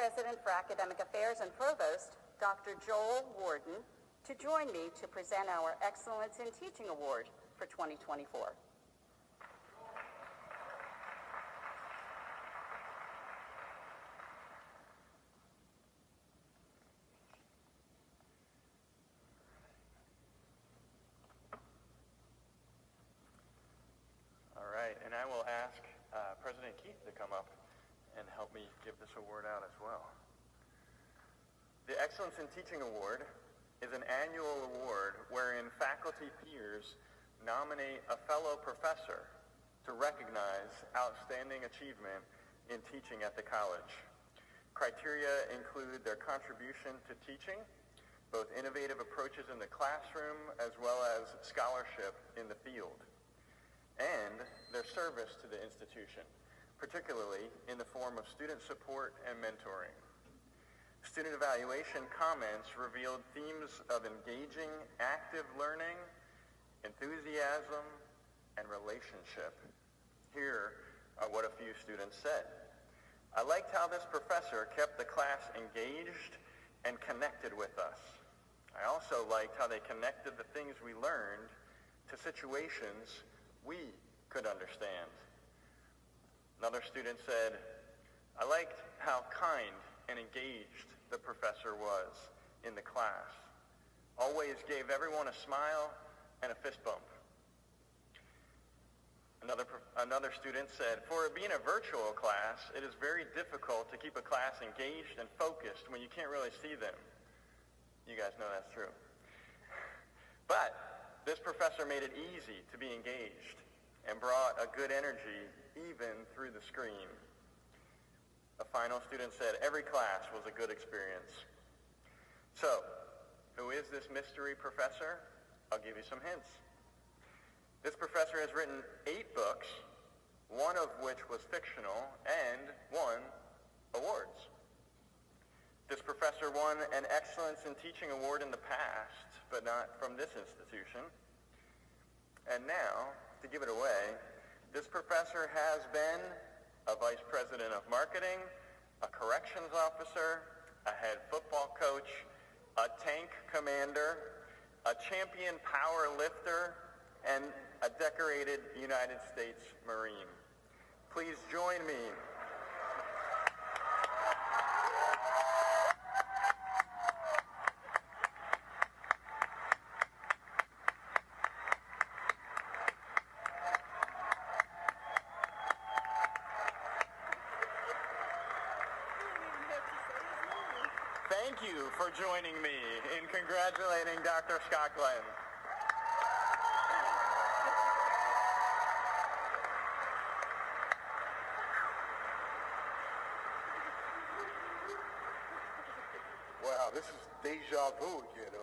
President for Academic Affairs and Provost, Dr. Joel Warden, to join me to present our Excellence in Teaching Award for 2024. All right, and I will ask President Keith to come up and help me give this award out as well. The Excellence in Teaching Award is an annual award wherein faculty peers nominate a fellow professor to recognize outstanding achievement in teaching at the college. Criteria include their contribution to teaching, both innovative approaches in the classroom as well as scholarship in the field, and their service to the institution, particularly in the form of student support and mentoring. Student evaluation comments revealed themes of engaging, active learning, enthusiasm, and relationship. Here are what a few students said. I liked how this professor kept the class engaged and connected with us. I also liked how they connected the things we learned to situations we could understand. Another student said, I liked how kind and engaged the professor was in the class. Always gave everyone a smile and a fist bump. Another student said, for being a virtual class, it is very difficult to keep a class engaged and focused when you can't really see them. You guys know that's true. But this professor made it easy to be engaged and brought a good energy even through the screen. A final student said, every class was a good experience. So, who is this mystery professor? I'll give you some hints. This professor has written 8 books, one of which was fictional, and won awards. This professor won an Excellence in Teaching Award in the past, but not from this institution. And now, to give it away, this professor has been a vice president of marketing, a corrections officer, a head football coach, a tank commander, a champion power lifter, and a decorated United States Marine. Please join me. Thank you for joining me in congratulating Dr. Scott Glenn. Wow, this is deja vu again.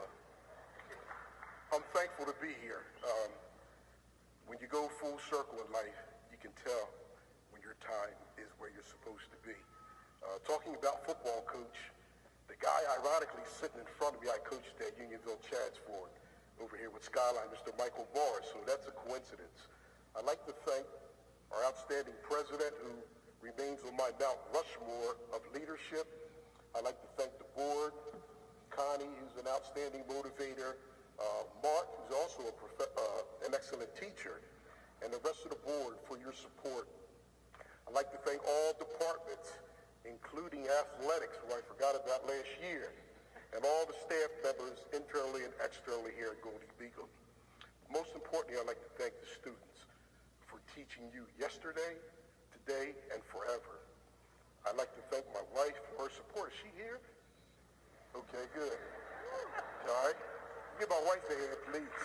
I'm thankful to be here. When you go full circle in life, you can tell when your time is where you're supposed to be. Talking about football, coach, the guy ironically sitting in front of me, I coached at Unionville Chadsford over here with Skyline, Mr. Michael Morris, so that's a coincidence. I'd like to thank our outstanding president who remains on my Mount Rushmore of leadership. I'd like to thank the board, Connie, who's an outstanding motivator, Mark, who's also an excellent teacher, and the rest of the board for your support. I'd like to thank all departments, including athletics, who I forgot about last year, and all the staff members internally and externally here at Goldey-Beacom. Most importantly, I'd like to thank the students for teaching you yesterday, today, and forever. I'd like to thank my wife for her support. Is she here? Okay, good. All right. Give my wife a hand, please.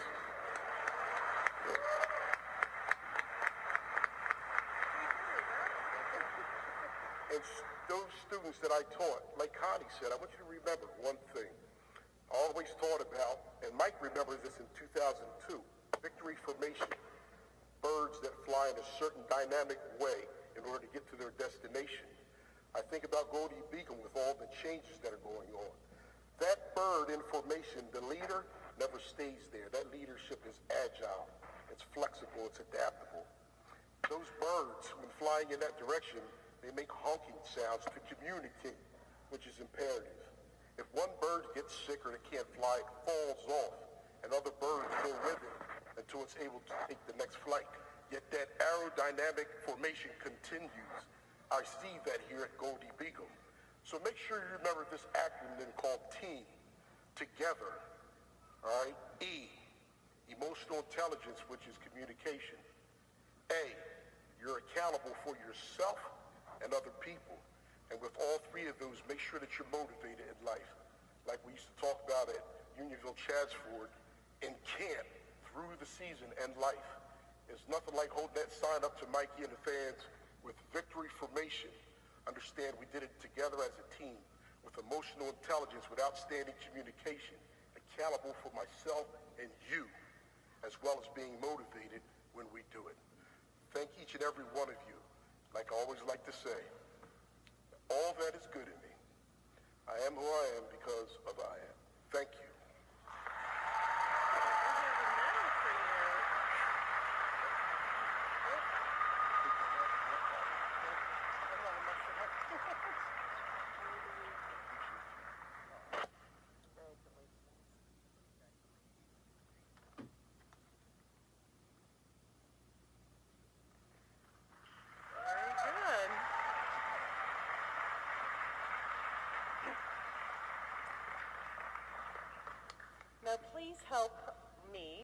And those students that I taught, like Connie said, I want you to remember one thing. I always taught about, and Mike remembers this in 2002, victory formation. Birds that fly in a certain dynamic way in order to get to their destination. I think about Goldey-Beacom with all the changes that are going on. That bird in formation, the leader, never stays there. That leadership is agile, it's flexible, it's adaptable. Those birds, when flying in that direction, they make honking sounds to communicate which is imperative. If one bird gets sick or it can't fly, it falls off, and other birds go with it until it's able to take the next flight. Yet that aerodynamic formation continues. I see that here at Goldey-Beacom. So make sure you remember this acronym called TEAM, together. All right? E, emotional intelligence, which is communication. A, you're accountable for yourself and other people. And with all three of those, make sure that you're motivated in life. Like we used to talk about at Unionville Chadsford, in camp, through the season and life. There's nothing like holding that sign up to Mikey and the fans with victory formation. Understand we did it together as a team with emotional intelligence, with outstanding communication, accountable for myself and you, as well as being motivated when we do it. Thank each and every one of you. Like I always like to say, all that is good in me. I am who I am because of I am. Thank you. Now please help me